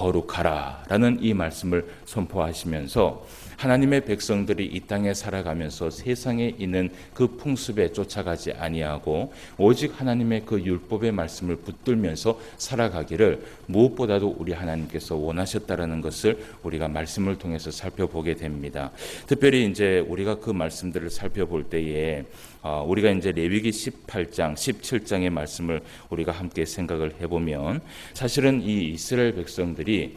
거룩하라라는 이 말씀을 선포하시면서 하나님의 백성들이 이 땅에 살아가면서 세상에 있는 그 풍습에 쫓아가지 아니하고 오직 하나님의 그 율법의 말씀을 붙들면서 살아가기를 무엇보다도 우리 하나님께서 원하셨다라는 것을 우리가 말씀을 통해서 살펴보게 됩니다. 특별히 이제 우리가 그 말씀들을 살펴볼 때에 우리가 이제 레위기 18장, 17장의 말씀을 우리가 함께 생각을 해보면 사실은 이 이스라엘 백성들이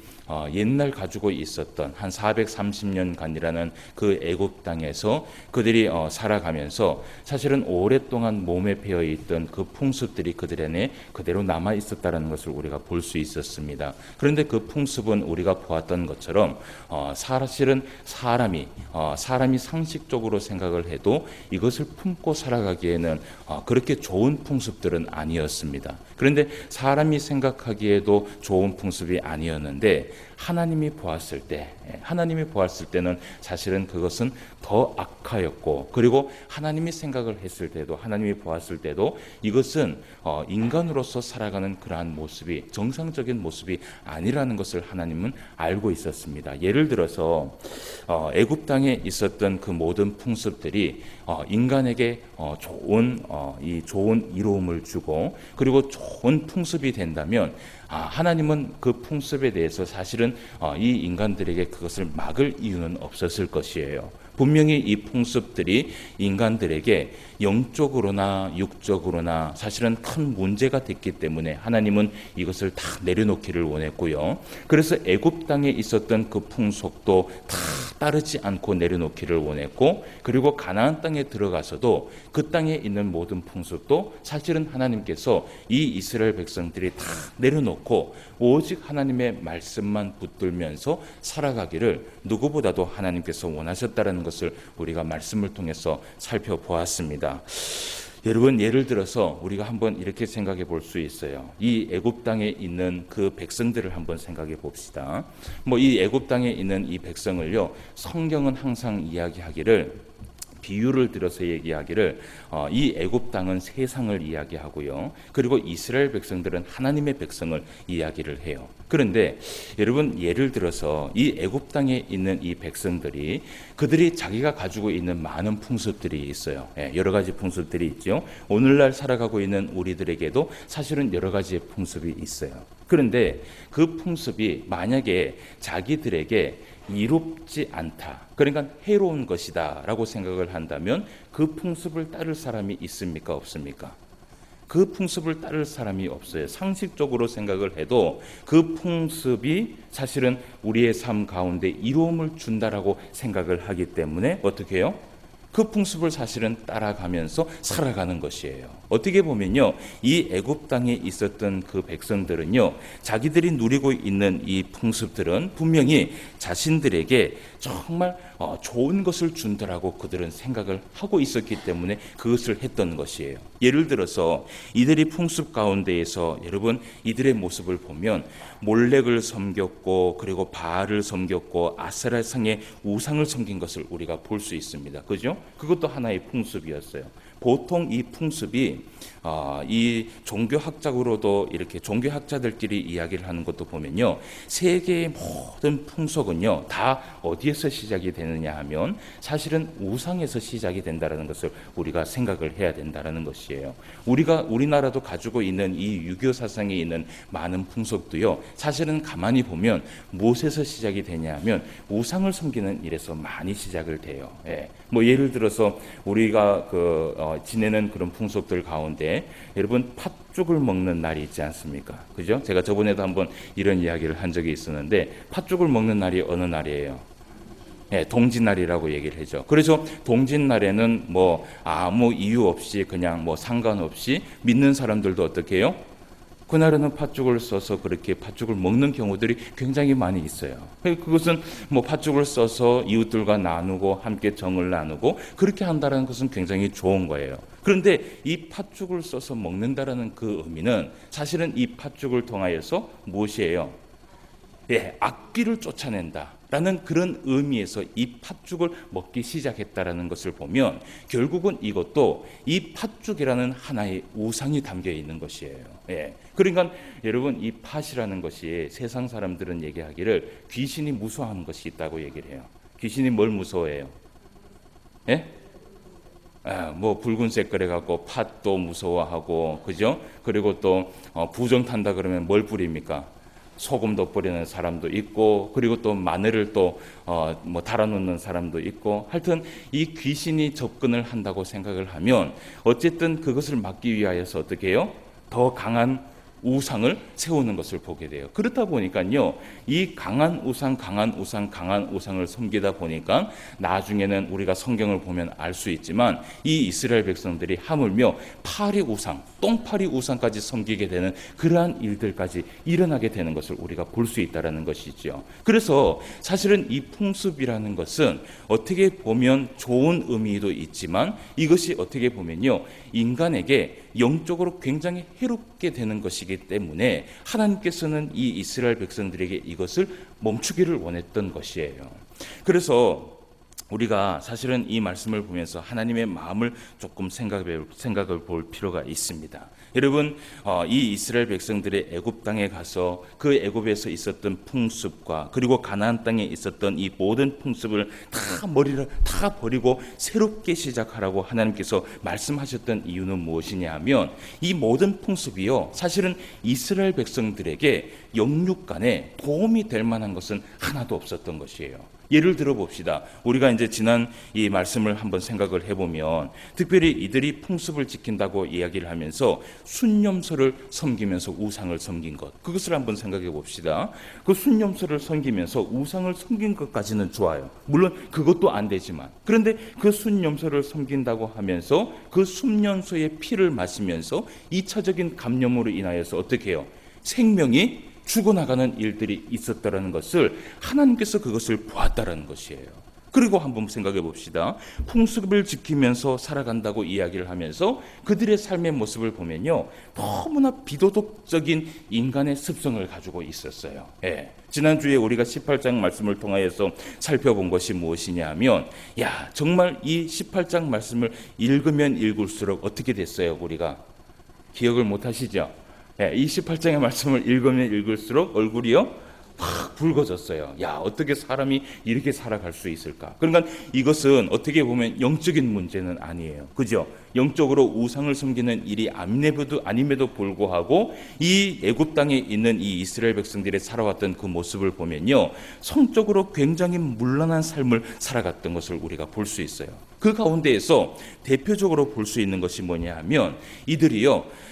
옛날 가지고 있었던 한 430년간이라는 그 애굽 땅에서 그들이 살아가면서 사실은 오랫동안 몸에 배어 있던 그 풍습들이 그들 안에 그대로 남아 있었다는 것을 우리가 볼 수 있었습니다. 그런데 그 풍습은 우리가 보았던 것처럼 사실은 사람이 상식적으로 생각을 해도 이것을 품고 살아가기에는 그렇게 좋은 풍습들은 아니었습니다. 그런데 사람이 생각하기에도 좋은 풍습이 아니었는데 하나님이 보았을 때는 사실은 그것은 더 악하였고, 그리고 하나님이 생각을 했을 때도, 하나님이 보았을 때도 이것은 인간으로서 살아가는 그러한 모습이 정상적인 모습이 아니라는 것을 하나님은 알고 있었습니다. 예를 들어서 애굽 땅에 있었던 그 모든 풍습들이 인간에게 좋은 이로움을 주고, 그리고 좋은 풍습이 된다면 하나님은 그 풍습에 대해서 사실은 이 인간들에게 그것을 막을 이유는 없었을 것이에요. 분명히 이 풍습들이 인간들에게 영적으로나 육적으로나 사실은 큰 문제가 됐기 때문에 하나님은 이것을 다 내려놓기를 원했고요. 그래서 애굽 땅에 있었던 그 풍속도 다 따르지 않고 내려놓기를 원했고, 그리고 가나안 땅에 들어가서도 그 땅에 있는 모든 풍습도 사실은 하나님께서 이 이스라엘 백성들이 다 내려놓고 오직 하나님의 말씀만 붙들면서 살아가기를 누구보다도 하나님께서 원하셨다는 것을 우리가 말씀을 통해서 살펴보았습니다. 여러분, 예를 들어서 우리가 한번 이렇게 생각해 볼 수 있어요. 이 애굽 땅에 있는 그 백성들을 한번 생각해 봅시다. 이 애굽 땅에 있는 이 백성을요, 성경은 항상 이야기하기를, 비유를 들어서 얘기하기를 이 애굽 땅은 세상을 이야기하고요, 그리고 이스라엘 백성들은 하나님의 백성을 이야기를 해요. 그런데 여러분, 예를 들어서 이 애굽 땅에 있는 이 백성들이 그들이 자기가 가지고 있는 많은 풍습들이 있어요. 여러 가지 풍습들이 있죠. 오늘날 살아가고 있는 우리들에게도 사실은 여러 가지의 풍습이 있어요. 그런데 그 풍습이 만약에 자기들에게 이롭지 않다, 그러니까 해로운 것이다 라고 생각을 한다면 그 풍습을 따를 사람이 있습니까? 없습니까? 그 풍습을 따를 사람이 없어요. 상식적으로 생각을 해도 그 풍습이 사실은 우리의 삶 가운데 이로움을 준다라고 생각을 하기 때문에 어떻게 해요? 그 풍습을 사실은 따라가면서 살아가는 것이에요. 어떻게 보면요, 이 애굽 땅에 있었던 그 백성들은요, 자기들이 누리고 있는 이 풍습들은 분명히 자신들에게 정말 좋은 것을 준다라고 그들은 생각을 하고 있었기 때문에 그것을 했던 것이에요. 예를 들어서 이들이 풍습 가운데에서 여러분, 이들의 모습을 보면 몰렉을 섬겼고, 그리고 바알을 섬겼고, 아세라상의 우상을 섬긴 것을 우리가 볼 수 있습니다. 그죠? 그것도 하나의 풍습이었어요. 보통 이 풍습이 이 종교학적으로도 이렇게 종교학자들끼리 이야기를 하는 것도 보면요, 세계의 모든 풍속은요 다 어디에서 시작이 되느냐 하면 사실은 우상에서 시작이 된다는 것을 우리가 생각을 해야 된다는 것이에요. 우리나라도 가지고 있는 이 유교 사상에 있는 많은 풍속도요, 사실은 가만히 보면 무엇에서 시작이 되냐 하면 우상을 섬기는 일에서 많이 시작을 돼요. 예를 들어서 우리가 지내는 그런 풍속들 가운데 여러분, 팥죽을 먹는 날이 있지 않습니까? 그죠? 제가 저번에도 한번 이런 이야기를 한 적이 있었는데, 팥죽을 먹는 날이 어느 날이에요? 동짓날이라고 얘기를 하죠. 그래서 동짓날에는 아무 이유 없이 그냥 상관없이 믿는 사람들도 어떻게 해요? 그날에는 팥죽을 써서 그렇게 팥죽을 먹는 경우들이 굉장히 많이 있어요. 그것은 팥죽을 써서 이웃들과 나누고 함께 정을 나누고 그렇게 한다는 것은 굉장히 좋은 거예요. 그런데 이 팥죽을 써서 먹는다라는 그 의미는 사실은 이 팥죽을 통하여서 무엇이에요? 악귀를 쫓아낸다라는 그런 의미에서 이 팥죽을 먹기 시작했다라는 것을 보면 결국은 이것도 이 팥죽이라는 하나의 우상이 담겨 있는 것이에요. 그러니까 여러분, 이 팥이라는 것이 세상 사람들은 얘기하기를 귀신이 무서워하는 것이 있다고 얘기를 해요. 귀신이 뭘 무서워해요? 뭐 붉은색 그래 갖고 팥도 무서워하고, 그죠? 그리고 또 부정 탄다 그러면 뭘 뿌립니까? 소금도 뿌리는 사람도 있고, 그리고 또 마늘을 또 뭐 달아놓는 사람도 있고, 하여튼 이 귀신이 접근을 한다고 생각을 하면 어쨌든 그것을 막기 위하여서 어떻게 해요? 더 강한 우상을 세우는 것을 보게 돼요. 그렇다 보니까요, 이 강한 우상, 강한 우상, 강한 우상을 섬기다 보니까 나중에는 우리가 성경을 보면 알 수 있지만 이 이스라엘 백성들이 하물며 파리 우상, 똥파리 우상까지 섬기게 되는 그러한 일들까지 일어나게 되는 것을 우리가 볼 수 있다는 것이죠. 그래서 사실은 이 풍습이라는 것은 어떻게 보면 좋은 의미도 있지만 이것이 어떻게 보면요, 인간에게 영적으로 굉장히 해롭게 되는 것이기 때문에 하나님께서는 이 이스라엘 백성들에게 이것을 멈추기를 원했던 것이에요. 그래서 우리가 사실은 이 말씀을 보면서 하나님의 마음을 조금 생각을 볼 필요가 있습니다. 여러분, 이 이스라엘 백성들의 애굽 땅에 가서 그 애굽에서 있었던 풍습과 그리고 가나안 땅에 있었던 이 모든 풍습을 다 머리를 다 버리고 새롭게 시작하라고 하나님께서 말씀하셨던 이유는 무엇이냐 하면 이 모든 풍습이요, 사실은 이스라엘 백성들에게 영육 간에 도움이 될 만한 것은 하나도 없었던 것이에요. 예를 들어 봅시다. 우리가 이제 지난 이 말씀을 한번 생각을 해보면 특별히 이들이 풍습을 지킨다고 이야기를 하면서 순념소를 섬기면서 우상을 섬긴 것, 그것을 한번 생각해 봅시다. 그 순념소를 섬기면서 우상을 섬긴 것까지는 좋아요. 물론 그것도 안 되지만, 그런데 그 순념소를 섬긴다고 하면서 그 순념소의 피를 마시면서 2차적인 감염으로 인하여서 어떻게 해요? 생명이 죽어나가는 일들이 있었다는 것을 하나님께서 그것을 보았다는 것이에요. 그리고 한번 생각해 봅시다. 풍습을 지키면서 살아간다고 이야기를 하면서 그들의 삶의 모습을 보면요, 너무나 비도덕적인 인간의 습성을 가지고 있었어요. 지난주에 우리가 18장 말씀을 통하여서 살펴본 것이 무엇이냐 하면, 정말 이 18장 말씀을 읽으면 읽을수록 어떻게 됐어요? 우리가 기억을 못 하시죠? 이 18장의 말씀을 읽으면 읽을수록 얼굴이요 확 붉어졌어요. 어떻게 사람이 이렇게 살아갈 수 있을까? 그러니까 이것은 어떻게 보면 영적인 문제는 아니에요. 그죠? 영적으로 우상을 섬기는 일이 아님에도 불구하고 이 애굽 땅에 있는 이 이스라엘 백성들이 살아왔던 그 모습을 보면요, 성적으로 굉장히 문란한 삶을 살아갔던 것을 우리가 볼 수 있어요. 그 가운데에서 대표적으로 볼 수 있는 것이 뭐냐 하면 이들이요,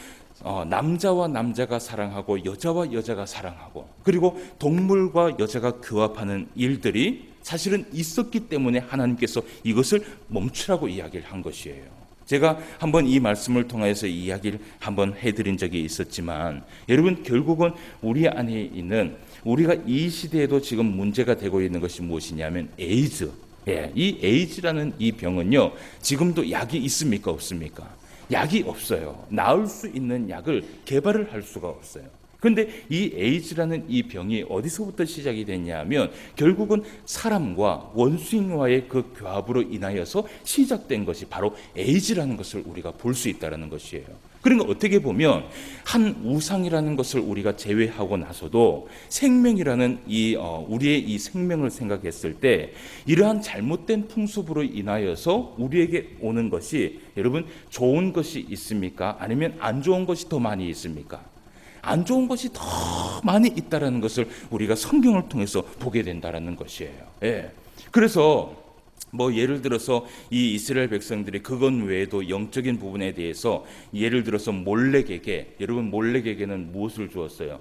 남자와 남자가 사랑하고 여자와 여자가 사랑하고 그리고 동물과 여자가 교합하는 일들이 사실은 있었기 때문에 하나님께서 이것을 멈추라고 이야기를 한 것이에요. 제가 한번 이 말씀을 통해서 이야기를 한번 해드린 적이 있었지만 여러분, 결국은 우리 안에 있는, 우리가 이 시대에도 지금 문제가 되고 있는 것이 무엇이냐면 에이즈. 이 에이즈라는 이 병은요, 지금도 약이 있습니까? 없습니까? 약이 없어요. 나을 수 있는 약을 개발을 할 수가 없어요. 그런데 이 에이즈라는 이 병이 어디서부터 시작이 됐냐 하면 결국은 사람과 원수인과의 그 교합으로 인하여서 시작된 것이 바로 에이즈라는 것을 우리가 볼 수 있다는 것이에요. 그러니까 어떻게 보면 한 우상이라는 것을 우리가 제외하고 나서도 생명이라는 우리의 이 생명을 생각했을 때 이러한 잘못된 풍습으로 인하여서 우리에게 오는 것이, 여러분, 좋은 것이 있습니까? 아니면 안 좋은 것이 더 많이 있습니까? 안 좋은 것이 더 많이 있다는 것을 우리가 성경을 통해서 보게 된다는 것이에요. 그래서 예를 들어서 이 이스라엘 백성들이 그건 외에도 영적인 부분에 대해서 예를 들어서 몰렉에게, 여러분 몰렉에게는 무엇을 주었어요?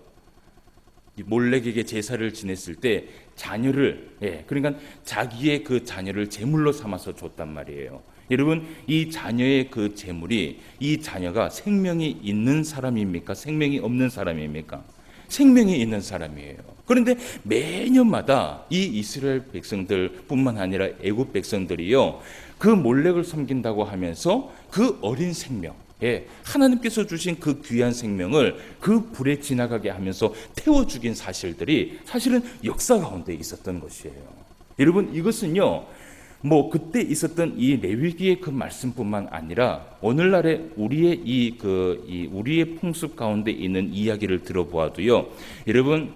몰렉에게 제사를 지냈을 때 자녀를, 그러니까 자기의 그 자녀를 제물로 삼아서 줬단 말이에요. 여러분, 이 자녀의 그 제물이, 이 자녀가 생명이 있는 사람입니까? 생명이 없는 사람입니까? 생명이 있는 사람이에요. 그런데 매년마다 이 이스라엘 백성들뿐만 아니라 애굽 백성들이요, 그 몰렉을 섬긴다고 하면서 그 어린 생명, 예, 하나님께서 주신 그 귀한 생명을 그 불에 지나가게 하면서 태워 죽인 사실들이 사실은 역사 가운데 있었던 것이에요. 여러분, 이것은요, 뭐 그때 있었던 이 레위기의 그 말씀뿐만 아니라 오늘날의 우리의 우리의 풍습 가운데 있는 이야기를 들어보아도요, 여러분,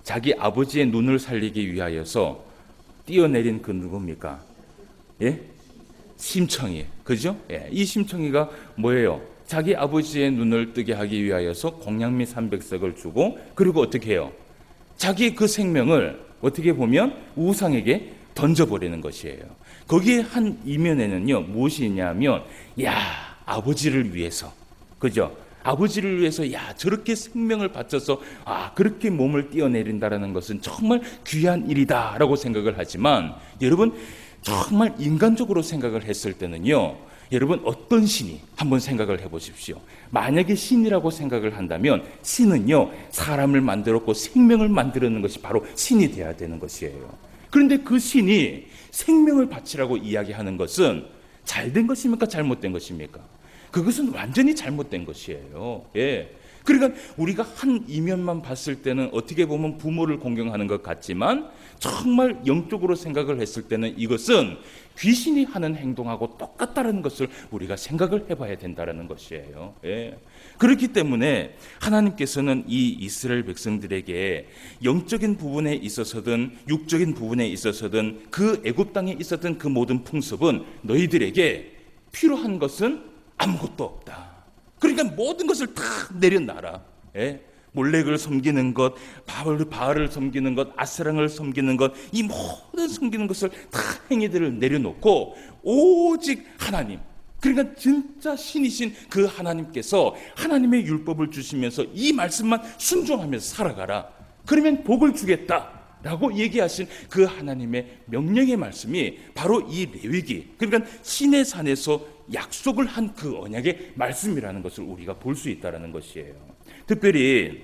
자기 아버지의 눈을 살리기 위하여서 뛰어내린 그 누굽니까? 예? 심청이, 그죠? 예, 이 심청이가 뭐예요? 자기 아버지의 눈을 뜨게 하기 위하여서 공양미 300석을 주고, 그리고 어떻게 해요? 자기 그 생명을 어떻게 보면 우상에게 던져버리는 것이에요. 거기에 한 이면에는요, 무엇이 있냐면, 야, 아버지를 위해서, 그죠? 아버지를 위해서, 야, 저렇게 생명을 바쳐서, 그렇게 몸을 띄어내린다라는 것은 정말 귀한 일이다라고 생각을 하지만, 여러분, 정말 인간적으로 생각을 했을 때는요, 여러분, 어떤 신이 한번 생각을 해보십시오. 만약에 신이라고 생각을 한다면 신은요, 사람을 만들었고 생명을 만들었는 것이 바로 신이 돼야 되는 것이에요. 그런데 그 신이 생명을 바치라고 이야기하는 것은 잘된 것입니까? 잘못된 것입니까? 그것은 완전히 잘못된 것이에요. 예. 그러니까 우리가 한 이면만 봤을 때는 어떻게 보면 부모를 공경하는 것 같지만 정말 영적으로 생각을 했을 때는 이것은 귀신이 하는 행동하고 똑같다는 것을 우리가 생각을 해봐야 된다는 것이에요. 예. 그렇기 때문에 하나님께서는 이 이스라엘 백성들에게 영적인 부분에 있어서든 육적인 부분에 있어서든 그 애굽 땅에 있었던 그 모든 풍습은 너희들에게 필요한 것은 아무것도 없다. 그러니까 모든 것을 다 내려놔라. 예? 몰렉을 섬기는 것, 바알을 섬기는 것, 아세랑을 섬기는 것, 이 모든 섬기는 것을 다 행위들을 내려놓고 오직 하나님, 그러니까 진짜 신이신 그 하나님께서 하나님의 율법을 주시면서 이 말씀만 순종하면서 살아가라. 그러면 복을 주겠다 라고 얘기하신 그 하나님의 명령의 말씀이 바로 이 레위기, 그러니까 시내 산에서 약속을 한 그 언약의 말씀이라는 것을 우리가 볼 수 있다는 것이에요. 특별히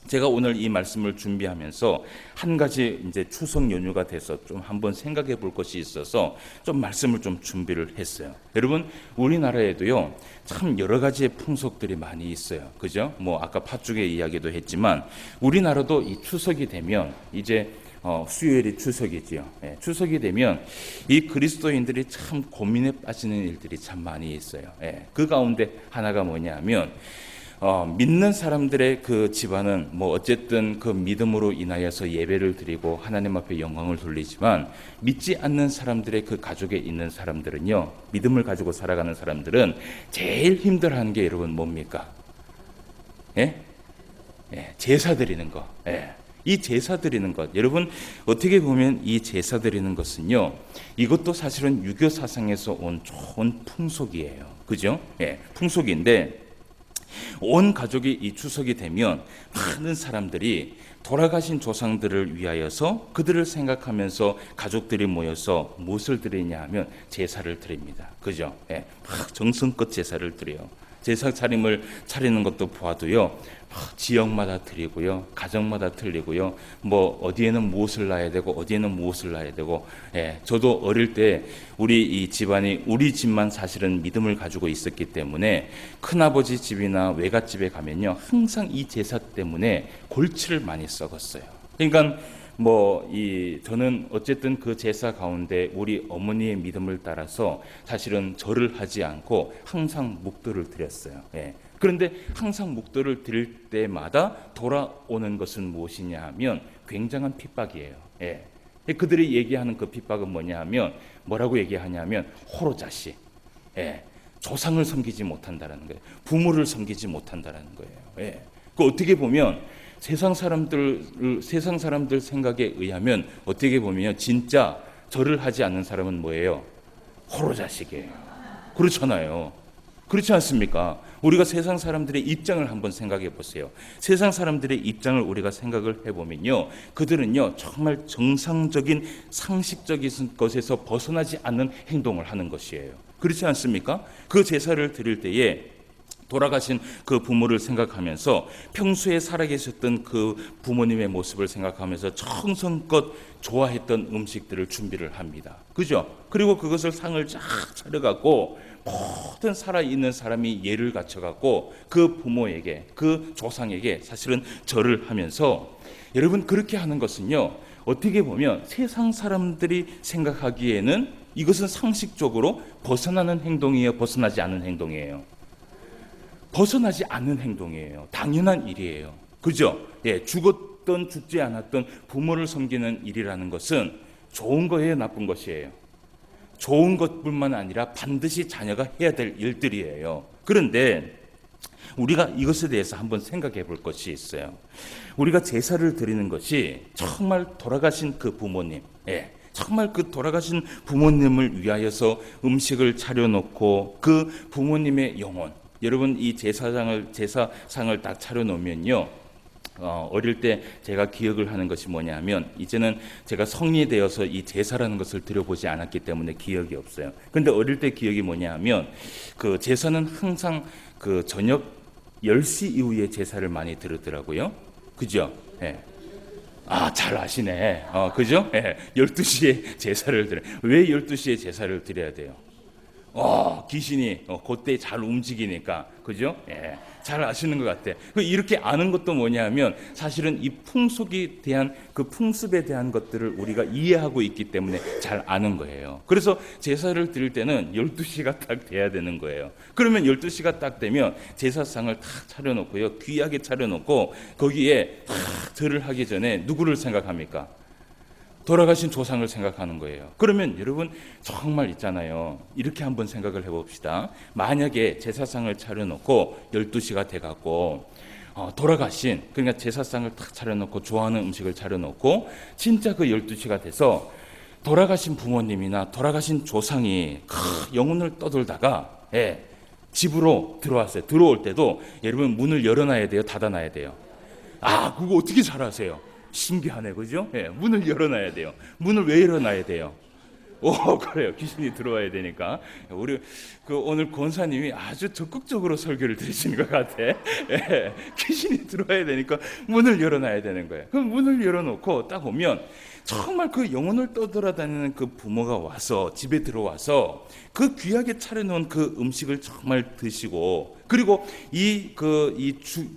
제가 오늘 이 말씀을 준비하면서 한 가지 이제 추석 연휴가 돼서 좀 한번 생각해 볼 것이 있어서 좀 말씀을 좀 준비를 했어요. 여러분, 우리나라에도요, 참 여러 가지의 풍속들이 많이 있어요. 그죠? 뭐 아까 팥죽의 이야기도 했지만 우리나라도 이 추석이 되면 이제 수요일이 추석이지요. 예, 추석이 되면 이 그리스도인들이 참 고민에 빠지는 일들이 참 많이 있어요. 예, 그 가운데 하나가 뭐냐면 믿는 사람들의 그 집안은 뭐 어쨌든 그 믿음으로 인하여서 예배를 드리고 하나님 앞에 영광을 돌리지만 믿지 않는 사람들의 그 가족에 있는 사람들은요, 믿음을 가지고 살아가는 사람들은 제일 힘들어하는 게 여러분 뭡니까? 예? 예, 제사 드리는 거. 예. 이 제사 드리는 것, 여러분 어떻게 보면 이 제사 드리는 것은요, 이것도 사실은 유교 사상에서 온 좋은 풍속이에요. 그죠? 예, 풍속인데 온 가족이 이 추석이 되면 많은 사람들이 돌아가신 조상들을 위하여서 그들을 생각하면서 가족들이 모여서 무엇을 드리냐 하면 제사를 드립니다. 그죠? 예, 막 정성껏 제사를 드려요. 제사 차림을 차리는 것도 보아도요, 지역마다 드리고요, 가정마다 틀리고요, 뭐 어디에는 무엇을 놔야 되고 어디에는 무엇을 놔야 되고, 예, 저도 어릴 때 우리 이 집안이 우리 집만 사실은 믿음을 가지고 있었기 때문에 큰아버지 집이나 외갓집에 가면요, 항상 이 제사 때문에 골치를 많이 썩었어요. 그러니까 저는 어쨌든 그 제사 가운데 우리 어머니의 믿음을 따라서 사실은 절을 하지 않고 항상 묵도를 드렸어요. 예. 그런데 항상 묵도를 드릴 때마다 돌아오는 것은 무엇이냐 하면 굉장한 핍박이에요. 예. 그들이 얘기하는 그 핍박은 뭐냐 하면 뭐라고 얘기하냐면 호로자식. 예. 조상을 섬기지 못한다는 거예요. 부모를 섬기지 못한다는 거예요. 예. 그 어떻게 보면 세상 사람들 생각에 의하면 어떻게 보면 진짜 절을 하지 않는 사람은 뭐예요? 호로자식이에요. 그렇잖아요. 그렇지 않습니까? 우리가 세상 사람들의 입장을 한번 생각해 보세요. 세상 사람들의 입장을 우리가 생각을 해보면요, 그들은요 정말 정상적인 상식적인 것에서 벗어나지 않는 행동을 하는 것이에요. 그렇지 않습니까? 그 제사를 드릴 때에 돌아가신 그 부모를 생각하면서 평소에 살아계셨던 그 부모님의 모습을 생각하면서 정성껏 좋아했던 음식들을 준비를 합니다. 그죠? 그리고 그것을 상을 쫙 차려갖고 모든 살아있는 사람이 예를 갖춰갖고 그 부모에게, 그 조상에게 사실은 절을 하면서, 여러분 그렇게 하는 것은요, 어떻게 보면 세상 사람들이 생각하기에는 이것은 상식적으로 벗어나는 행동이에요, 벗어나지 않은 행동이에요? 벗어나지 않는 행동이에요. 당연한 일이에요. 그죠? 예, 죽었던 죽지 않았던 부모를 섬기는 일이라는 것은 좋은 거예요, 나쁜 것이에요? 좋은 것뿐만 아니라 반드시 자녀가 해야 될 일들이에요. 그런데 우리가 이것에 대해서 한번 생각해 볼 것이 있어요. 우리가 제사를 드리는 것이 정말 돌아가신 그 부모님, 정말 그 돌아가신 부모님을 위하여서 음식을 차려놓고 그 부모님의 영혼, 여러분 이 제사상을 딱 차려놓으면요, 어릴 때 제가 기억을 하는 것이 뭐냐면, 이제는 제가 성인이 되어서 이 제사라는 것을 드려보지 않았기 때문에 기억이 없어요. 근데 어릴 때 기억이 뭐냐면, 그 제사는 항상 그 저녁 10시 이후에 제사를 많이 드리더라고요. 그죠? 예. 아, 잘 아시네. 그죠? 예. 12시에 제사를 드려요. 왜 12시에 제사를 드려야 돼요? 귀신이 그때 잘 움직이니까. 그죠? 예. 잘 아시는 것 같아. 이렇게 아는 것도 뭐냐면, 사실은 이 풍속에 대한, 그 풍습에 대한 것들을 우리가 이해하고 있기 때문에 잘 아는 거예요. 그래서 제사를 드릴 때는 12시가 딱 돼야 되는 거예요. 그러면 12시가 딱 되면 제사상을 탁 차려놓고요, 귀하게 차려놓고 거기에 탁 절을 하기 전에 누구를 생각합니까? 돌아가신 조상을 생각하는 거예요. 그러면 여러분 정말 있잖아요, 이렇게 한번 생각을 해봅시다. 만약에 제사상을 차려놓고 12시가 돼갖고 돌아가신, 그러니까 제사상을 탁 차려놓고 좋아하는 음식을 차려놓고 진짜 그 12시가 돼서 돌아가신 부모님이나 돌아가신 조상이 영혼을 떠돌다가 집으로 들어왔어요. 들어올 때도 여러분 문을 열어놔야 돼요, 닫아놔야 돼요? 그거 어떻게 잘 아세요? 신기하네, 그죠? 문을 열어놔야 돼요. 문을 왜 열어놔야 돼요? 그래요. 귀신이 들어와야 되니까. 우리 오늘 권사님이 아주 적극적으로 설교를 들으시는 것 같아. 귀신이 들어와야 되니까 문을 열어놔야 되는 거예요. 그럼 문을 열어놓고 딱 오면 정말 그 영혼을 떠돌아다니는 그 부모가 와서 집에 들어와서 그 귀하게 차려놓은 그 음식을 정말 드시고, 그리고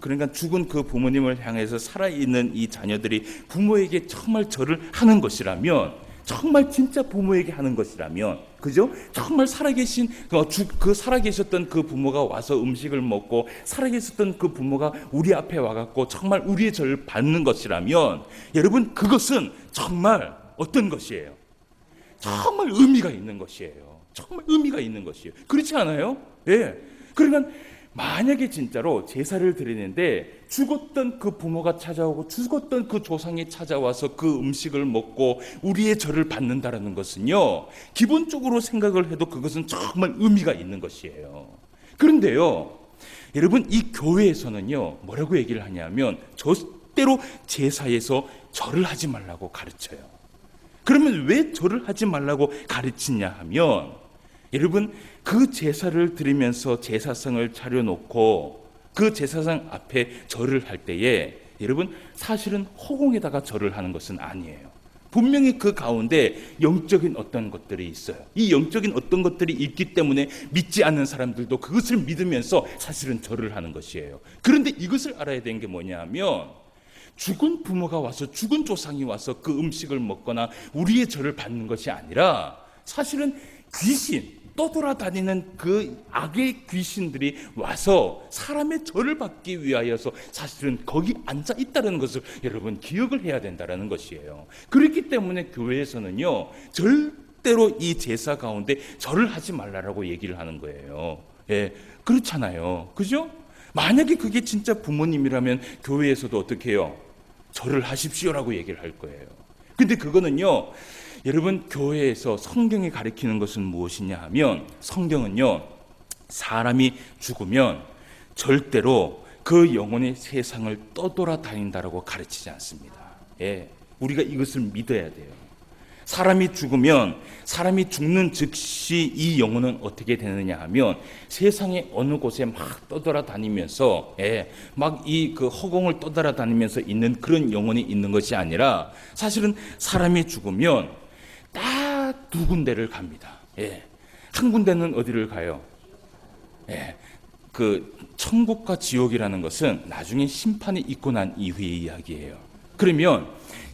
그러니까 죽은 그 부모님을 향해서 살아있는 이 자녀들이 부모에게 정말 절을 하는 것이라면, 정말 진짜 부모에게 하는 것이라면, 그죠? 정말 살아계신 살아계셨던 그 부모가 와서 음식을 먹고 살아계셨던 그 부모가 우리 앞에 와갖고 정말 우리의 절을 받는 것이라면, 여러분 그것은 정말 어떤 것이에요? 정말 의미가 있는 것이에요. 정말 의미가 있는 것이에요. 그렇지 않아요? 그러니까 만약에 진짜로 제사를 드리는데 죽었던 그 부모가 찾아오고 죽었던 그 조상이 찾아와서 그 음식을 먹고 우리의 절을 받는다라는 것은요, 기본적으로 생각을 해도 그것은 정말 의미가 있는 것이에요. 그런데요, 여러분 이 교회에서는요 뭐라고 얘기를 하냐면, 절대로 제사에서 절을 하지 말라고 가르쳐요. 그러면 왜 절을 하지 말라고 가르치냐 하면, 여러분 그 제사를 드리면서 제사상을 차려놓고 그 제사상 앞에 절을 할 때에, 여러분 사실은 허공에다가 절을 하는 것은 아니에요. 분명히 그 가운데 영적인 어떤 것들이 있어요. 이 영적인 어떤 것들이 있기 때문에 믿지 않는 사람들도 그것을 믿으면서 사실은 절을 하는 것이에요. 그런데 이것을 알아야 되는 게 뭐냐 하면, 죽은 부모가 와서, 죽은 조상이 와서 그 음식을 먹거나 우리의 절을 받는 것이 아니라, 사실은 귀신, 떠돌아다니는 그 악의 귀신들이 와서 사람의 절을 받기 위하여서 사실은 거기 앉아 있다는 것을 여러분 기억을 해야 된다는 것이에요. 그렇기 때문에 교회에서는요 절대로 이 제사 가운데 절을 하지 말라라고 얘기를 하는 거예요. 그렇잖아요, 그죠? 만약에 그게 진짜 부모님이라면 교회에서도 어떻게 해요? 절을 하십시오라고 얘기를 할 거예요. 근데 그거는요, 여러분 교회에서 성경이 가르치는 것은 무엇이냐 하면, 성경은요 사람이 죽으면 절대로 그 영혼이 세상을 떠돌아다닌다라고 가르치지 않습니다. 우리가 이것을 믿어야 돼요. 사람이 죽으면, 사람이 죽는 즉시 이 영혼은 어떻게 되느냐 하면, 세상의 어느 곳에 막 떠돌아다니면서 막 이 그 허공을 떠돌아다니면서 있는 그런 영혼이 있는 것이 아니라, 사실은 사람이 죽으면 딱 두 군데를 갑니다. 한 군데는 어디를 가요? 예, 그 천국과 지옥이라는 것은 나중에 심판이 있고 난 이후의 이야기예요. 그러면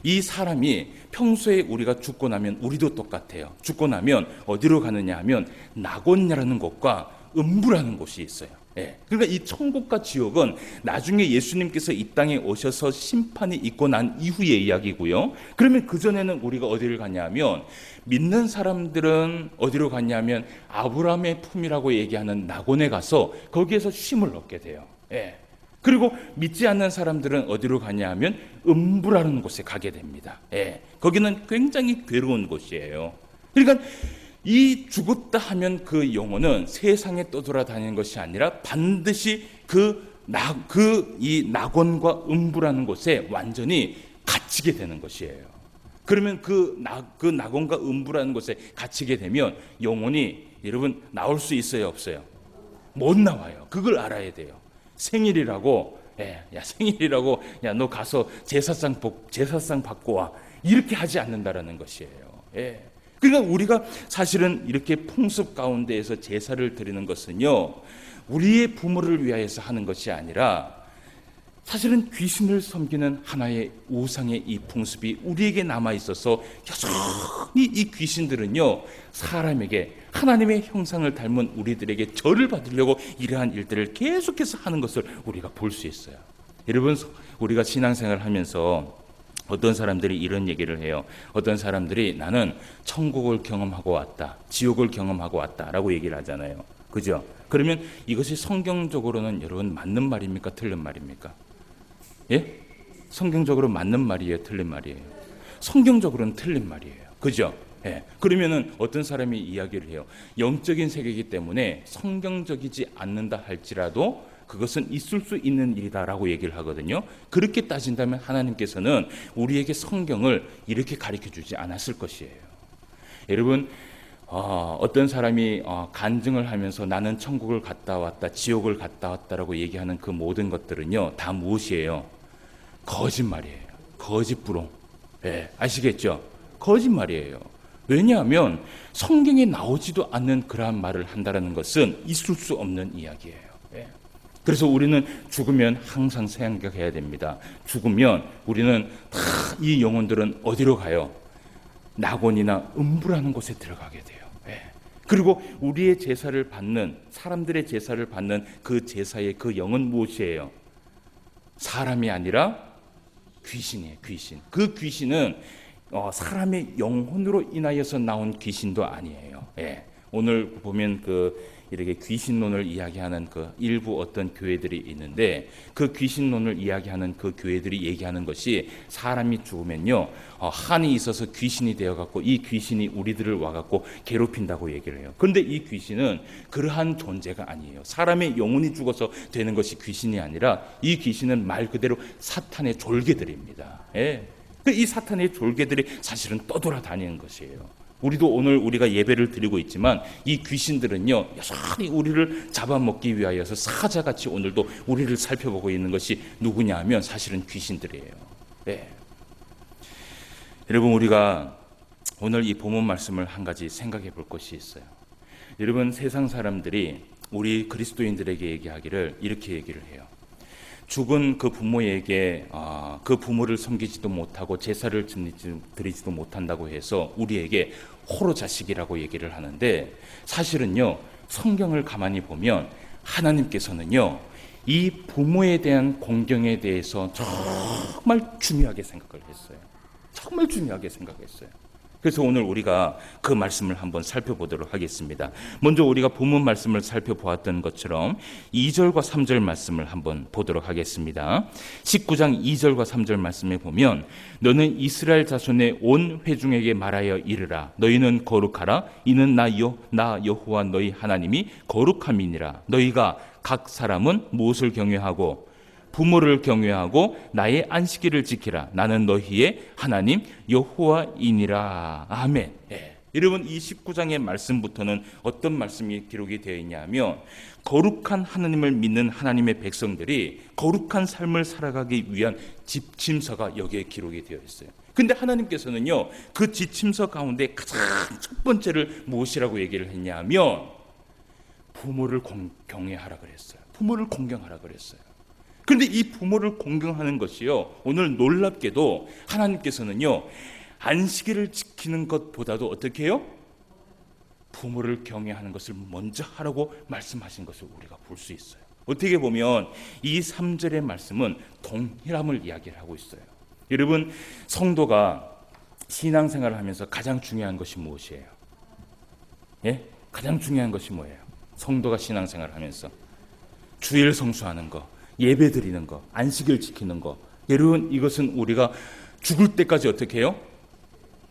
이 사람이 평소에 우리가 죽고 나면 우리도 똑같아요. 죽고 나면 어디로 가느냐 하면 낙원이라는 곳과 음부라는 곳이 있어요. 예. 그러니까 이 천국과 지옥은 나중에 예수님께서 이 땅에 오셔서 심판이 있고 난 이후의 이야기고요. 그러면 그전에는 우리가 어디를 가냐면 믿는 사람들은 어디로 가냐면 아브라함의 품이라고 얘기하는 낙원에 가서 거기에서 쉼을 얻게 돼요. 예. 그리고 믿지 않는 사람들은 어디로 가냐 하면 음부라는 곳에 가게 됩니다. 예. 거기는 굉장히 괴로운 곳이에요. 그러니까 이 죽었다 하면 그 영혼은 세상에 떠돌아다니는 것이 아니라 반드시 이 낙원과 음부라는 곳에 완전히 갇히게 되는 것이에요. 그러면 그 낙원과 음부라는 곳에 갇히게 되면 영혼이 여러분 나올 수 있어요, 없어요? 못 나와요. 그걸 알아야 돼요. 생일이라고, 생일이라고, 너 가서 제사상 받고 와. 이렇게 하지 않는다라는 것이에요. 예. 그러니까 우리가 사실은 이렇게 풍습 가운데에서 제사를 드리는 것은요, 우리의 부모를 위하여서 하는 것이 아니라 사실은 귀신을 섬기는 하나의 우상의 이 풍습이 우리에게 남아 있어서 여전히 이 귀신들은요, 사람에게 하나님의 형상을 닮은 우리들에게 절을 받으려고 이러한 일들을 계속해서 하는 것을 우리가 볼 수 있어요. 여러분, 우리가 신앙생활을 하면서 어떤 사람들이 이런 얘기를 해요. 어떤 사람들이 나는 천국을 경험하고 왔다, 지옥을 경험하고 왔다라고 얘기를 하잖아요. 그죠? 그러면 이것이 성경적으로는 여러분 맞는 말입니까? 틀린 말입니까? 예? 성경적으로 맞는 말이에요? 틀린 말이에요? 성경적으로는 틀린 말이에요. 그죠? 예. 그러면은 어떤 사람이 이야기를 해요. 영적인 세계이기 때문에 성경적이지 않는다 할지라도 그것은 있을 수 있는 일이다라고 얘기를 하거든요. 그렇게 따진다면 하나님께서는 우리에게 성경을 이렇게 가르쳐 주지 않았을 것이에요. 여러분, 어떤 사람이 간증을 하면서 나는 천국을 갔다 왔다, 지옥을 갔다 왔다라고 얘기하는 그 모든 것들은요, 다 무엇이에요? 거짓말이에요. 거짓부롱. 예, 아시겠죠? 거짓말이에요. 왜냐하면 성경에 나오지도 않는 그러한 말을 한다는 것은 있을 수 없는 이야기예요. 예. 그래서 우리는 죽으면 항상 생각해야 됩니다. 죽으면 우리는 다 이 영혼들은 어디로 가요? 낙원이나 음부라는 곳에 들어가게 돼요. 예. 그리고 우리의 제사를 받는, 사람들의 제사를 받는 그 제사의 그 영은 무엇이에요? 사람이 아니라 귀신이에요. 귀신. 그 귀신은 사람의 영혼으로 인하여서 나온 귀신도 아니에요. 예. 오늘 보면 이렇게 귀신론을 이야기하는 일부 어떤 교회들이 있는데, 그 귀신론을 이야기하는 그 교회들이 얘기하는 것이 사람이 죽으면요, 한이 있어서 귀신이 되어갖고 이 귀신이 우리들을 와갖고 괴롭힌다고 얘기를 해요. 그런데 이 귀신은 그러한 존재가 아니에요. 사람의 영혼이 죽어서 되는 것이 귀신이 아니라 이 귀신은 말 그대로 사탄의 졸개들입니다. 예. 이 사탄의 졸개들이 사실은 떠돌아다니는 것이에요. 우리도 오늘 우리가 예배를 드리고 있지만 이 귀신들은요, 여전히 우리를 잡아먹기 위하여서 사자같이 오늘도 우리를 살펴보고 있는 것이 누구냐 하면 사실은 귀신들이에요. 네. 여러분, 우리가 오늘 이 본문 말씀을 한 가지 생각해 볼 것이 있어요. 여러분, 세상 사람들이 우리 그리스도인들에게 얘기하기를 이렇게 얘기를 해요. 죽은 그 부모에게 그 부모를 섬기지도 못하고 제사를 드리지도 못한다고 해서 우리에게 호로 자식이라고 얘기를 하는데, 사실은요, 성경을 가만히 보면 하나님께서는요, 이 부모에 대한 공경에 대해서 정말 중요하게 생각을 했어요. 정말 중요하게 생각했어요. 그래서 오늘 우리가 그 말씀을 한번 살펴보도록 하겠습니다. 먼저 우리가 본문 말씀을 살펴보았던 것처럼 2절과 3절 말씀을 한번 보도록 하겠습니다. 19장 2절과 3절 말씀에 보면, 너는 이스라엘 자손의 온 회중에게 말하여 이르라. 너희는 거룩하라. 이는 나 여호와 너희 하나님이 거룩함이니라. 너희가 각 사람은 무엇을 경외하고 부모를 경외하고 나의 안식일을 지키라. 나는 너희의 하나님 여호와이니라. 아멘. 예. 여러분, 이 19장의 말씀부터는 어떤 말씀이 기록이 되어 있냐면, 거룩한 하나님을 믿는 하나님의 백성들이 거룩한 삶을 살아가기 위한 지침서가 여기에 기록이 되어 있어요. 근데 하나님께서는요, 그 지침서 가운데 가장 첫 번째를 무엇이라고 얘기를 했냐면, 부모를 경외하라 그랬어요. 부모를 공경하라 그랬어요. 그런데 이 부모를 공경하는 것이요, 오늘 놀랍게도 하나님께서는요, 안식일을 지키는 것보다도 어떻게 해요? 부모를 경외하는 것을 먼저 하라고 말씀하신 것을 우리가 볼 수 있어요. 어떻게 보면 이 3절의 말씀은 동일함을 이야기를 하고 있어요. 여러분, 성도가 신앙생활을 하면서 가장 중요한 것이 무엇이에요? 예? 가장 중요한 것이 뭐예요? 성도가 신앙생활을 하면서 주일 성수하는 거, 예배 드리는 거, 안식일 지키는 거. 여러분, 이것은 우리가 죽을 때까지 어떻게 해요?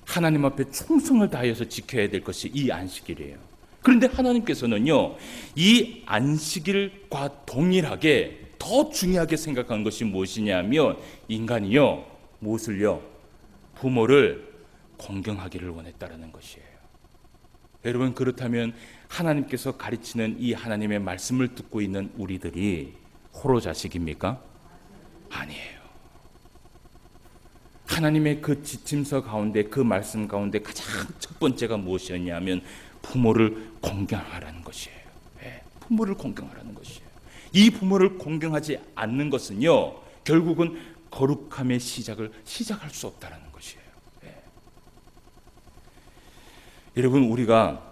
하나님 앞에 충성을 다해서 지켜야 될 것이 이 안식일이에요. 그런데 하나님께서는요, 이 안식일과 동일하게 더 중요하게 생각한 것이 무엇이냐면, 인간이요, 무엇을요? 부모를 공경하기를 원했다라는 것이에요. 여러분, 그렇다면 하나님께서 가르치는 이 하나님의 말씀을 듣고 있는 우리들이 호로 자식입니까? 아니에요. 하나님의 그 지침서 가운데, 그 말씀 가운데 가장 첫 번째가 무엇이었냐면 부모를 공경하라는 것이에요. 네, 부모를 공경하라는 것이에요. 이 부모를 공경하지 않는 것은요, 결국은 거룩함의 시작할 수 없다라는 것이에요. 네. 여러분, 우리가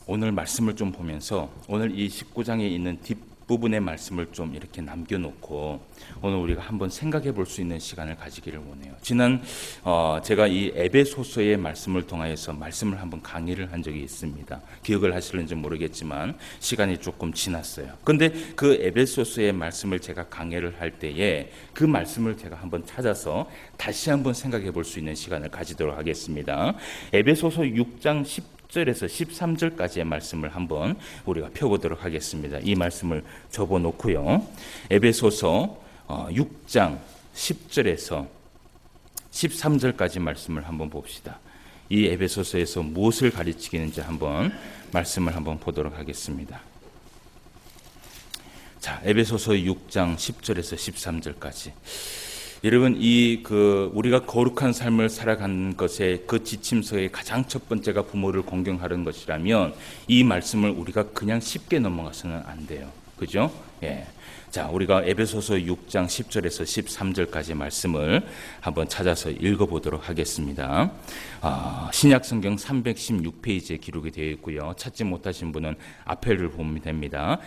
오늘 말씀을 좀 보면서 오늘 이 19장에 있는 뒷부분의 말씀을 좀 이렇게 남겨놓고 오늘 우리가 한번 생각해 볼 수 있는 시간을 가지기를 원해요. 제가 이 에베소서의 말씀을 통하여서 말씀을 한번 강의를 한 적이 있습니다. 기억을 하실는지 모르겠지만 시간이 조금 지났어요. 그런데 그 에베소서의 말씀을 제가 강의를 할 때에 그 말씀을 제가 한번 찾아서 다시 한번 생각해 볼 수 있는 시간을 가지도록 하겠습니다. 에베소서 6장 10절에서 13절까지의 말씀을 한번 우리가 펴보도록 하겠습니다. 이 말씀을 접어놓고요. 에베소서 6장 10절에서 13절까지 말씀을 한번 봅시다. 이 에베소서에서 무엇을 가르치는지 한번 말씀을 한번 보도록 하겠습니다. 자, 에베소서 6장 10절에서 13절까지. 여러분, 우리가 거룩한 삶을 살아가는 것의 그 지침서의 가장 첫 번째가 부모를 공경하는 것이라면 이 말씀을 우리가 그냥 쉽게 넘어가서는 안 돼요. 그죠? 예. 자, 우리가 에베소서 6장 10절에서 13절까지 말씀을 한번 찾아서 읽어보도록 하겠습니다. 신약 성경 316페이지에 기록이 되어 있고요. 찾지 못하신 분은 앞에를 보면 됩니다.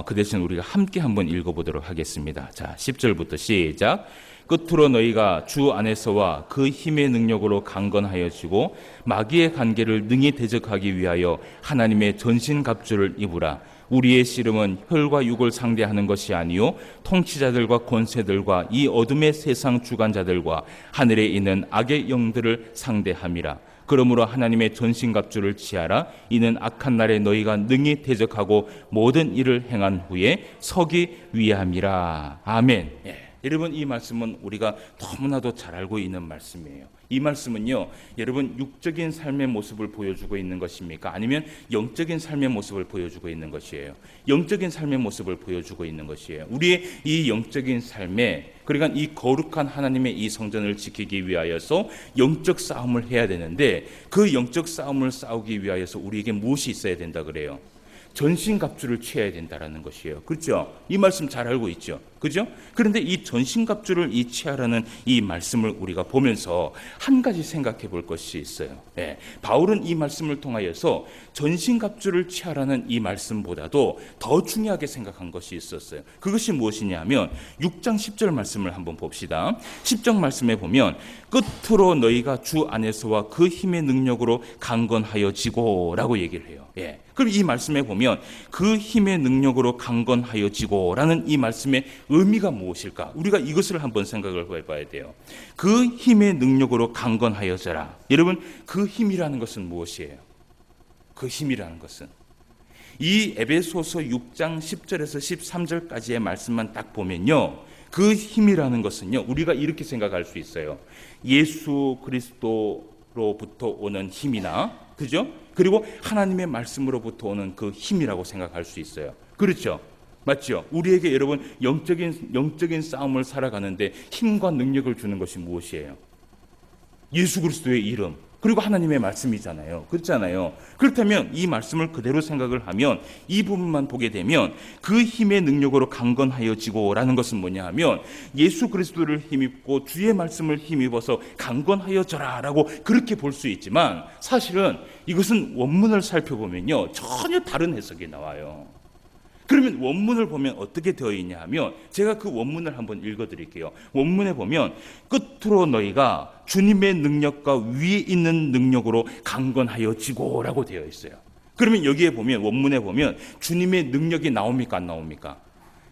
그 대신 우리가 함께 한번 읽어보도록 하겠습니다. 자, 10절부터 시작. 끝으로 너희가 주 안에서와 그 힘의 능력으로 강건하여지고 마귀의 관계를 능히 대적하기 위하여 하나님의 전신갑주를 입으라. 우리의 씨름은 혈과 육을 상대하는 것이 아니요 통치자들과 권세들과 이 어둠의 세상 주관자들과 하늘에 있는 악의 영들을 상대함이라. 그러므로 하나님의 전신갑주를 취하라. 이는 악한 날에 너희가 능히 대적하고 모든 일을 행한 후에 서기 위함이라. 아멘. 예. 여러분, 이 말씀은 우리가 너무나도 잘 알고 있는 말씀이에요. 이 말씀은요, 여러분, 육적인 삶의 모습을 보여주고 있는 것입니까? 아니면 영적인 삶의 모습을 보여주고 있는 것이에요? 영적인 삶의 모습을 보여주고 있는 것이에요. 우리의 이 영적인 삶에, 그러니까 이 거룩한 하나님의 이 성전을 지키기 위하여서 영적 싸움을 해야 되는데, 그 영적 싸움을 싸우기 위하여서 우리에게 무엇이 있어야 된다 그래요? 전신갑주를 취해야 된다라는 것이에요. 그렇죠? 이 말씀 잘 알고 있죠? 그죠? 그런데 이 전신갑주를 취하라는 이 말씀을 우리가 보면서 한 가지 생각해 볼 것이 있어요. 예, 바울은 이 말씀을 통하여서 전신갑주를 취하라는 이 말씀보다도 더 중요하게 생각한 것이 있었어요. 그것이 무엇이냐면 6장 10절 말씀을 한번 봅시다. 10절 말씀에 보면 끝으로 너희가 주 안에서와 그 힘의 능력으로 강건하여지고 라고 얘기를 해요. 예. 그럼 이 말씀에 보면 그 힘의 능력으로 강건하여지고 라는 이 말씀의 의미가 무엇일까? 우리가 이것을 한번 생각을 해봐야 돼요. 그 힘의 능력으로 강건하여져라. 여러분, 그 힘이라는 것은 무엇이에요? 그 힘이라는 것은 이 에베소서 6장 10절에서 13절까지의 말씀만 딱 보면요, 그 힘이라는 것은요, 우리가 이렇게 생각할 수 있어요. 예수 그리스도로부터 오는 힘이나, 그죠? 그리고 하나님의 말씀으로부터 오는 그 힘이라고 생각할 수 있어요. 그렇죠? 맞죠? 우리에게 여러분 영적인 싸움을 살아가는데 힘과 능력을 주는 것이 무엇이에요? 예수 그리스도의 이름. 그리고 하나님의 말씀이잖아요. 그렇잖아요. 그렇다면 이 말씀을 그대로 생각을 하면 이 부분만 보게 되면 그 힘의 능력으로 강건하여지고라는 것은 뭐냐 하면 예수 그리스도를 힘입고 주의 말씀을 힘입어서 강건하여져라라고 그렇게 볼 수 있지만 사실은 이것은 원문을 살펴보면요 전혀 다른 해석이 나와요. 그러면 원문을 보면 어떻게 되어 있냐 하면 제가 그 원문을 한번 읽어드릴게요. 원문에 보면 끝으로 너희가 주님의 능력과 위에 있는 능력으로 강건하여지고 라고 되어 있어요. 그러면 여기에 보면 원문에 보면 주님의 능력이 나옵니까 안 나옵니까?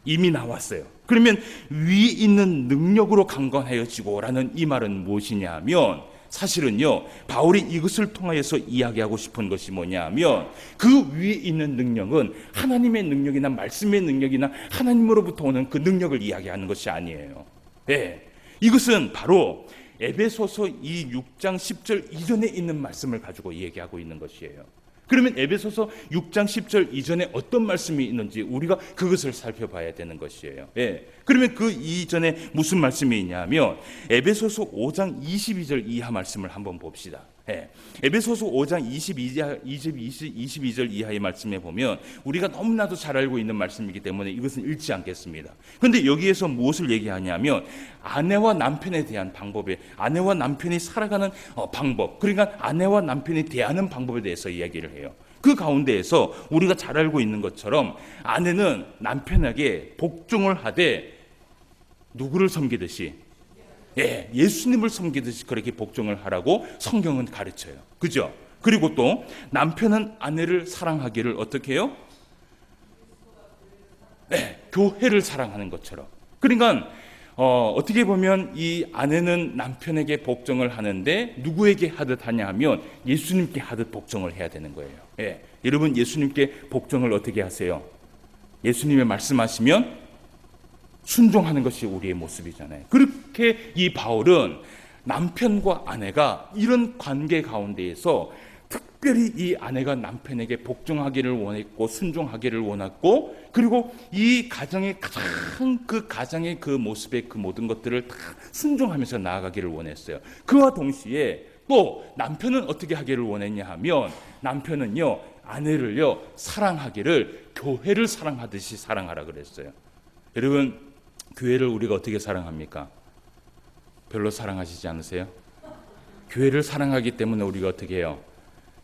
이미 나왔어요. 그러면 위에 있는 능력으로 강건하여지고 라는 이 말은 무엇이냐 하면 사실은요 바울이 이것을 통하여서 이야기하고 싶은 것이 뭐냐 하면 그 위에 있는 능력은 하나님의 능력이나 말씀의 능력이나 하나님으로부터 오는 그 능력을 이야기하는 것이 아니에요. 네, 이것은 바로 에베소서 이 6장 10절 이전에 있는 말씀을 가지고 얘기하고 있는 것이에요. 그러면 에베소서 6장 10절 이전에 어떤 말씀이 있는지 우리가 그것을 살펴봐야 되는 것이에요. 예. 그러면 그 이전에 무슨 말씀이 있냐면 에베소서 5장 22절 이하 말씀을 한번 봅시다. 예. 에베소서 5장 22절 이하의 말씀에 보면 우리가 너무나도 잘 알고 있는 말씀이기 때문에 이것은 읽지 않겠습니다. 그런데 여기에서 무엇을 얘기하냐면 아내와 남편에 대한 방법에 아내와 남편이 살아가는 방법, 그러니까 아내와 남편이 대하는 방법에 대해서 이야기를 해요. 그 가운데에서 우리가 잘 알고 있는 것처럼 아내는 남편에게 복종을 하되 누구를 섬기듯이 예수님을 섬기듯이 그렇게 복종을 하라고 성경은 가르쳐요. 그죠? 그리고 또 남편은 아내를 사랑하기를 어떻게 해요? 교회를 사랑하는 것처럼. 그러니까 어떻게 보면 이 아내는 남편에게 복종을 하는데 누구에게 하듯 하냐 하면 예수님께 하듯 복종을 해야 되는 거예요. 여러분 예수님께 복종을 어떻게 하세요? 예수님의 말씀하시면 순종하는 것이 우리의 모습이잖아요. 그렇게 이 바울은 남편과 아내가 이런 관계 가운데에서 특별히 이 아내가 남편에게 복종하기를 원했고 순종하기를 원했고 그리고 이 가정의 가장 그 가정의 그 모습의 그 모든 것들을 다 순종하면서 나아가기를 원했어요. 그와 동시에 또 남편은 어떻게 하기를 원했냐 하면 남편은요 아내를요 사랑하기를 교회를 사랑하듯이 사랑하라 그랬어요. 여러분 교회를 우리가 어떻게 사랑합니까? 별로 사랑하시지 않으세요? 교회를 사랑하기 때문에 우리가 어떻게 해요?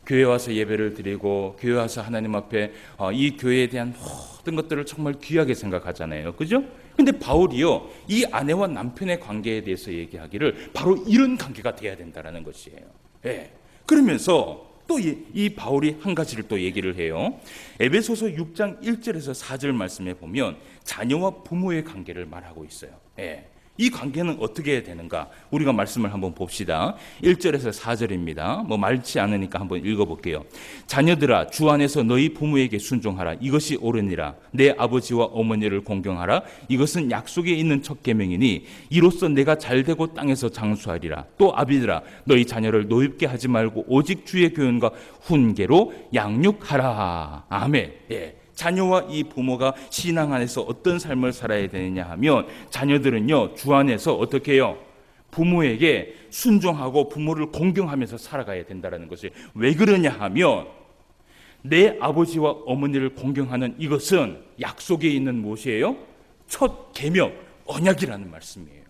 교회 와서 예배를 드리고 교회 와서 하나님 앞에 이 교회에 대한 모든 것들을 정말 귀하게 생각하잖아요. 그죠? 근데 바울이요 이 아내와 남편의 관계에 대해서 얘기하기를 바로 이런 관계가 돼야 된다는 것이에요. 그러면서 또 이 바울이 한 가지를 또 얘기를 해요. 에베소서 6장 1절에서 4절 말씀에 보면 자녀와 부모의 관계를 말하고 있어요. 이 관계는 어떻게 해야 되는가? 우리가 말씀을 한번 봅시다. 1절에서 4절입니다. 많지 않으니까 한번 읽어볼게요. 자녀들아 주 안에서 너희 부모에게 순종하라. 이것이 옳으니라. 내 아버지와 어머니를 공경하라. 이것은 약속에 있는 첫 계명이니 이로써 내가 잘되고 땅에서 장수하리라. 또 아비들아 너희 자녀를 노엽게 하지 말고 오직 주의 교훈과 훈계로 양육하라. 아멘. 자녀와 이 부모가 신앙 안에서 어떤 삶을 살아야 되느냐 하면 자녀들은요 주 안에서 어떻게 해요? 부모에게 순종하고 부모를 공경하면서 살아가야 된다는 것이 왜 그러냐 하면 내 아버지와 어머니를 공경하는 이것은 약속에 있는 무엇이에요? 첫 계명, 언약이라는 말씀이에요.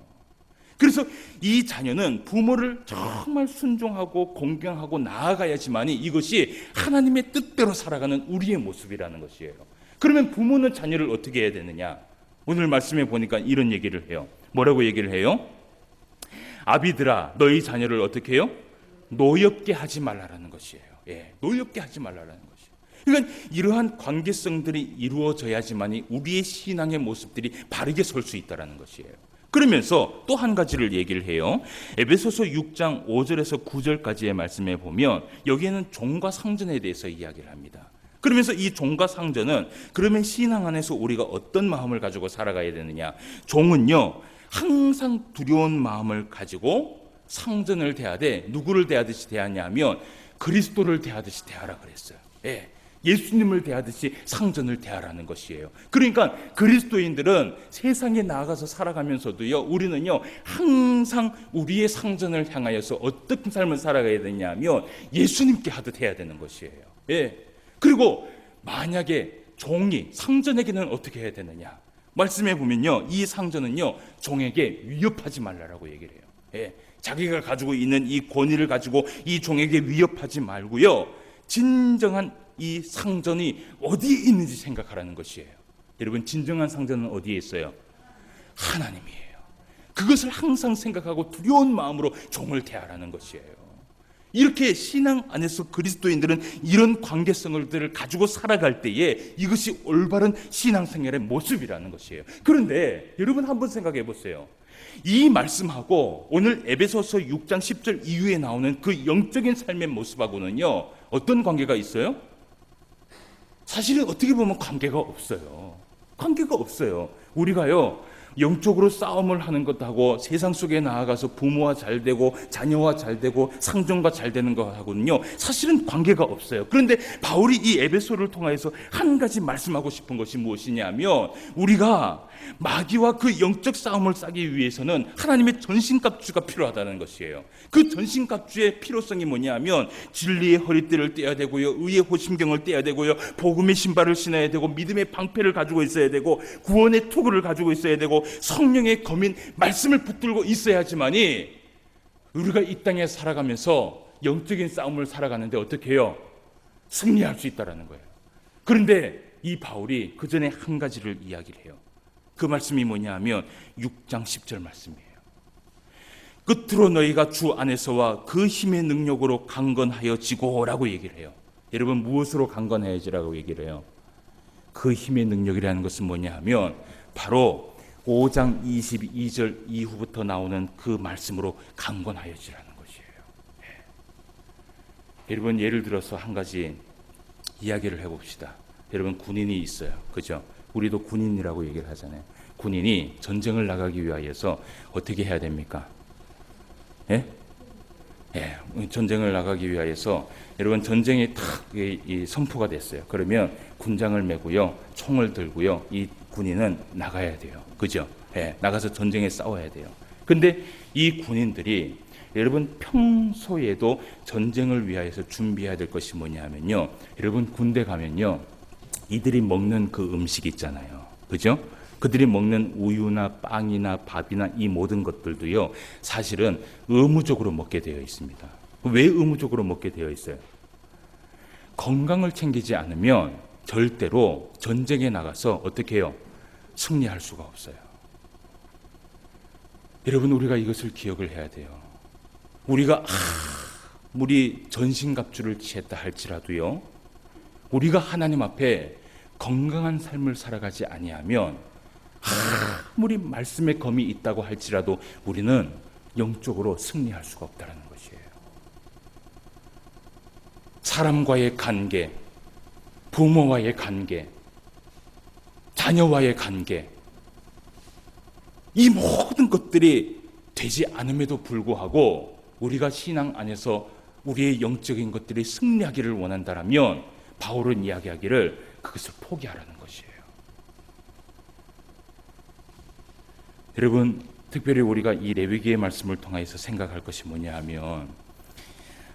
그래서 이 자녀는 부모를 정말 순종하고 공경하고 나아가야지만이 이것이 하나님의 뜻대로 살아가는 우리의 모습이라는 것이에요. 그러면 부모는 자녀를 어떻게 해야 되느냐? 오늘 말씀에 보니까 이런 얘기를 해요. 뭐라고 얘기를 해요? 아비들아 너희 자녀를 어떻게 해요? 노엽게 하지 말라라는 것이에요. 노엽게 하지 말라라는 것이에요. 그러니까 이러한 관계성들이 이루어져야지만이 우리의 신앙의 모습들이 바르게 설 수 있다는 것이에요. 그러면서 또 한 가지를 얘기를 해요. 에베소서 6장 5절에서 9절까지의 말씀에 보면 여기에는 종과 상전에 대해서 이야기를 합니다. 그러면서 이 종과 상전은 그러면 신앙 안에서 우리가 어떤 마음을 가지고 살아가야 되느냐? 종은요 항상 두려운 마음을 가지고 상전을 대하되 누구를 대하듯이 대하냐 하면 그리스도를 대하듯이 대하라 그랬어요. 예수님을 대하듯이 상전을 대하라는 것이에요. 그러니까 그리스도인들은 세상에 나아가서 살아가면서도요, 우리는요 항상 우리의 상전을 향하여서 어떤 삶을 살아가야 되냐면 예수님께 하듯 해야 되는 것이에요. 예. 그리고 만약에 종이 상전에게는 어떻게 해야 되느냐? 말씀해 보면요, 이 상전은요 종에게 위협하지 말라라고 얘기를 해요. 예. 자기가 가지고 있는 이 권위를 가지고 이 종에게 위협하지 말고요, 진정한 이 상전이 어디에 있는지 생각하라는 것이에요. 여러분, 진정한 상전은 어디에 있어요? 하나님이에요. 그것을 항상 생각하고 두려운 마음으로 종을 대하라는 것이에요. 이렇게 신앙 안에서 그리스도인들은 이런 관계성들을 가지고 살아갈 때에 이것이 올바른 신앙생활의 모습이라는 것이에요. 그런데 여러분 한번 생각해 보세요. 이 말씀하고 오늘 에베소서 6장 10절 이후에 나오는 그 영적인 삶의 모습하고는요 어떤 관계가 있어요? 사실은 어떻게 보면 관계가 없어요. 관계가 없어요. 우리가요 영적으로 싸움을 하는 것하고 세상 속에 나아가서 부모와 잘 되고 자녀와 잘 되고 상전과 잘 되는 것하고는요 사실은 관계가 없어요. 그런데 바울이 이 에베소를 통해서 한 가지 말씀하고 싶은 것이 무엇이냐면, 우리가 마귀와 그 영적 싸움을 싸기 위해서는 하나님의 전신갑주가 필요하다는 것이에요. 그 전신갑주의 필요성이 뭐냐면 진리의 허리띠를 떼야 되고요, 의의 호심경을 떼야 되고요, 복음의 신발을 신어야 되고, 믿음의 방패를 가지고 있어야 되고, 구원의 투구를 가지고 있어야 되고, 성령의 검인 말씀을 붙들고 있어야지만이 우리가 이 땅에 살아가면서 영적인 싸움을 살아가는데 어떻게 해요? 승리할 수 있다는 거예요. 그런데 이 바울이 그 전에 한 가지를 이야기를 해요. 그 말씀이 뭐냐 하면 6장 10절 말씀이에요. 끝으로 너희가 주 안에서와 그 힘의 능력으로 강건하여지고 라고 얘기를 해요. 여러분, 무엇으로 강건해야지라고 얘기를 해요? 그 힘의 능력이라는 것은 뭐냐 하면 바로 5장 22절 이후부터 나오는 그 말씀으로 강건하여지라는 것이에요. 예. 여러분, 예를 들어서 한 가지 이야기를 해봅시다. 여러분, 군인이 있어요. 그죠? 우리도 군인이라고 얘기를 하잖아요. 군인이 전쟁을 나가기 위하여서 어떻게 해야 됩니까? 예? 예, 전쟁을 나가기 위하여서 여러분, 전쟁이 탁 선포가 됐어요. 그러면 군장을 메고요, 총을 들고요, 이 군인은 나가야 돼요. 그죠? 예, 나가서 전쟁에 싸워야 돼요. 근데 이 군인들이 여러분 평소에도 전쟁을 위하여서 준비해야 될 것이 뭐냐면요, 여러분 군대 가면요 이들이 먹는 그 음식 있잖아요. 그죠? 그들이 먹는 우유나 빵이나 밥이나 이 모든 것들도요 사실은 의무적으로 먹게 되어 있습니다. 왜 의무적으로 먹게 되어 있어요? 건강을 챙기지 않으면 절대로 전쟁에 나가서 어떻게 해요? 승리할 수가 없어요. 여러분, 우리가 이것을 기억을 해야 돼요. 우리가 아무리 전신갑주를 취했다 할지라도요, 우리가 하나님 앞에 건강한 삶을 살아가지 아니하면 아무리 말씀의 검이 있다고 할지라도 우리는 영적으로 승리할 수가 없다는 것이에요. 사람과의 관계, 부모와의 관계, 자녀와의 관계, 이 모든 것들이 되지 않음에도 불구하고 우리가 신앙 안에서 우리의 영적인 것들이 승리하기를 원한다면 바울은 이야기하기를 그것을 포기하라는 것이에요. 여러분, 특별히 우리가 이 레위기의 말씀을 통해서 생각할 것이 뭐냐 하면,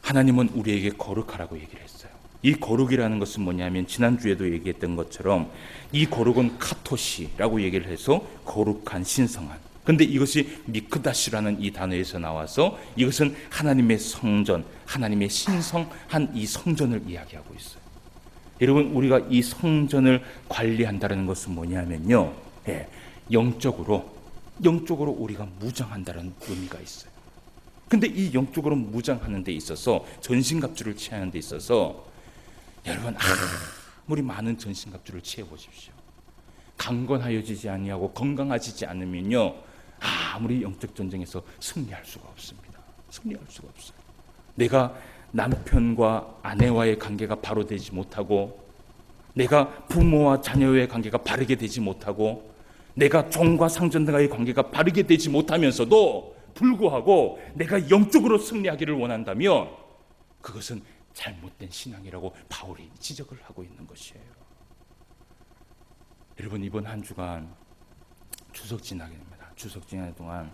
하나님은 우리에게 거룩하라고 얘기를 했어요. 이 거룩이라는 것은 뭐냐면 지난주에도 얘기했던 것처럼 이 거룩은 카토시라고 얘기를 해서 거룩한, 신성한. 근데 이것이 미크다시라는 이 단어에서 나와서 이것은 하나님의 성전, 하나님의 신성한 이 성전을 이야기하고 있어요. 여러분, 우리가 이 성전을 관리한다는 것은 뭐냐면요, 영적으로 우리가 무장한다는 의미가 있어요. 근데 이 영적으로 무장하는 데 있어서, 전신갑주를 취하는 데 있어서 여러분 아무리 많은 전신갑주를 취해 보십시오. 강건하여지지 아니하고 건강하지 않으면요 아무리 영적 전쟁에서 승리할 수가 없습니다. 승리할 수가 없어요. 내가 남편과 아내와의 관계가 바로 되지 못하고, 내가 부모와 자녀의 관계가 바르게 되지 못하고, 내가 종과 상전과의 관계가 바르게 되지 못하면서도 불구하고 내가 영적으로 승리하기를 원한다면 그것은 잘못된 신앙이라고 바울이 지적을 하고 있는 것이에요. 여러분, 이번 한 주간 추석 지나게 됩니다. 추석 지나는 동안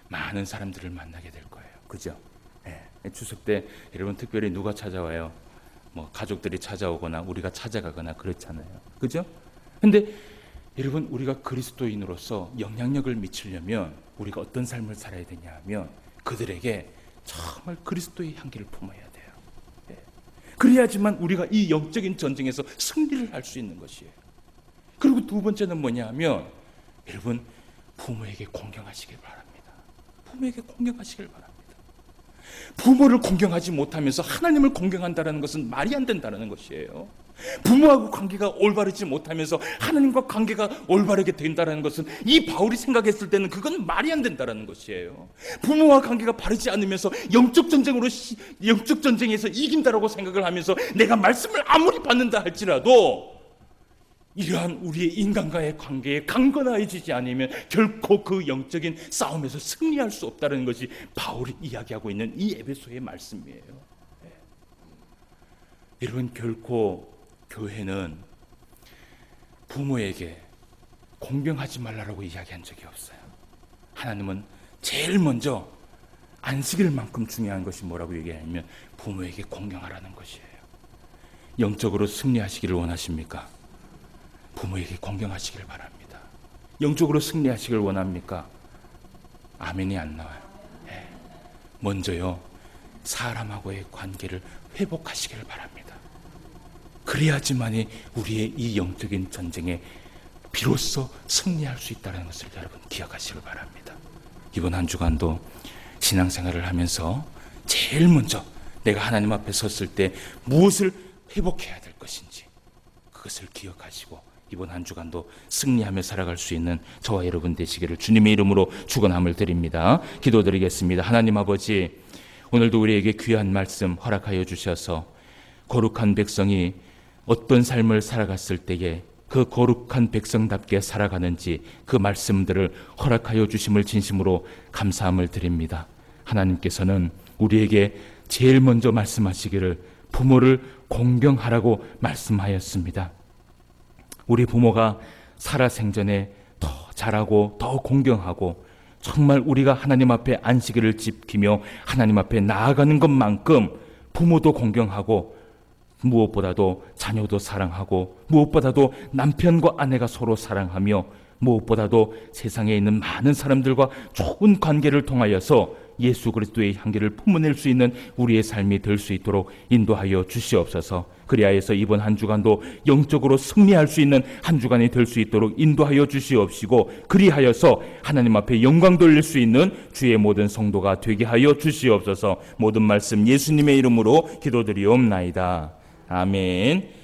많은 사람들을 만나게 될 거예요. 그죠? 네. 추석 때 여러분 특별히 누가 찾아와요? 뭐 가족들이 찾아오거나 우리가 찾아가거나 그렇잖아요. 그죠? 근데 여러분, 우리가 그리스도인으로서 영향력을 미치려면 우리가 어떤 삶을 살아야 되냐 하면 그들에게 정말 그리스도의 향기를 품어야 돼요. 네. 그래야지만 우리가 이 영적인 전쟁에서 승리를 할 수 있는 것이에요. 그리고 두 번째는 뭐냐 하면 여러분, 부모에게 공경하시길 바랍니다. 부모에게 공경하시길 바랍니다. 부모를 공경하지 못하면서 하나님을 공경한다는 것은 말이 안 된다는 것이에요. 부모하고 관계가 올바르지 못하면서 하나님과 관계가 올바르게 된다는 것은 이 바울이 생각했을 때는 그건 말이 안 된다는 것이에요. 부모와 관계가 바르지 않으면서 영적 전쟁에서 이긴다라고 생각을 하면서 내가 말씀을 아무리 받는다 할지라도 이러한 우리의 인간과의 관계에 강건해지지 않으면 결코 그 영적인 싸움에서 승리할 수 없다는 것이 바울이 이야기하고 있는 이 에베소의 말씀이에요. 네. 여러분, 결코 교회는 부모에게 공경하지 말라고 이야기한 적이 없어요. 하나님은 제일 먼저 안식일만큼 중요한 것이 뭐라고 얘기하냐면 부모에게 공경하라는 것이에요. 영적으로 승리하시기를 원하십니까? 부모에게 공경하시길 바랍니다. 영적으로 승리하시길 원합니까? 아멘이 안 나와요. 네. 먼저요, 사람하고의 관계를 회복하시길 바랍니다. 그래야지만이 우리의 이 영적인 전쟁에 비로소 승리할 수 있다는 것을 여러분 기억하시길 바랍니다. 이번 한 주간도 신앙생활을 하면서 제일 먼저 내가 하나님 앞에 섰을 때 무엇을 회복해야 될 것인지 그것을 기억하시고 이번 한 주간도 승리하며 살아갈 수 있는 저와 여러분 되시기를 주님의 이름으로 축원함을 드립니다. 기도드리겠습니다. 하나님 아버지, 오늘도 우리에게 귀한 말씀 허락하여 주셔서 거룩한 백성이 어떤 삶을 살아갔을 때에 그 거룩한 백성답게 살아가는지 그 말씀들을 허락하여 주심을 진심으로 감사함을 드립니다. 하나님께서는 우리에게 제일 먼저 말씀하시기를 부모를 공경하라고 말씀하였습니다. 우리 부모가 살아생전에 더 잘하고 더 공경하고 정말 우리가 하나님 앞에 안식일을 지키며 하나님 앞에 나아가는 것만큼 부모도 공경하고 무엇보다도 자녀도 사랑하고 무엇보다도 남편과 아내가 서로 사랑하며 무엇보다도 세상에 있는 많은 사람들과 좋은 관계를 통하여서 예수 그리스도의 향기를 품어낼 수 있는 우리의 삶이 될 수 있도록 인도하여 주시옵소서. 그리하여서 이번 한 주간도 영적으로 승리할 수 있는 한 주간이 될 수 있도록 인도하여 주시옵시고 그리하여서 하나님 앞에 영광 돌릴 수 있는 주의 모든 성도가 되게 하여 주시옵소서. 모든 말씀 예수님의 이름으로 기도드리옵나이다. 아멘.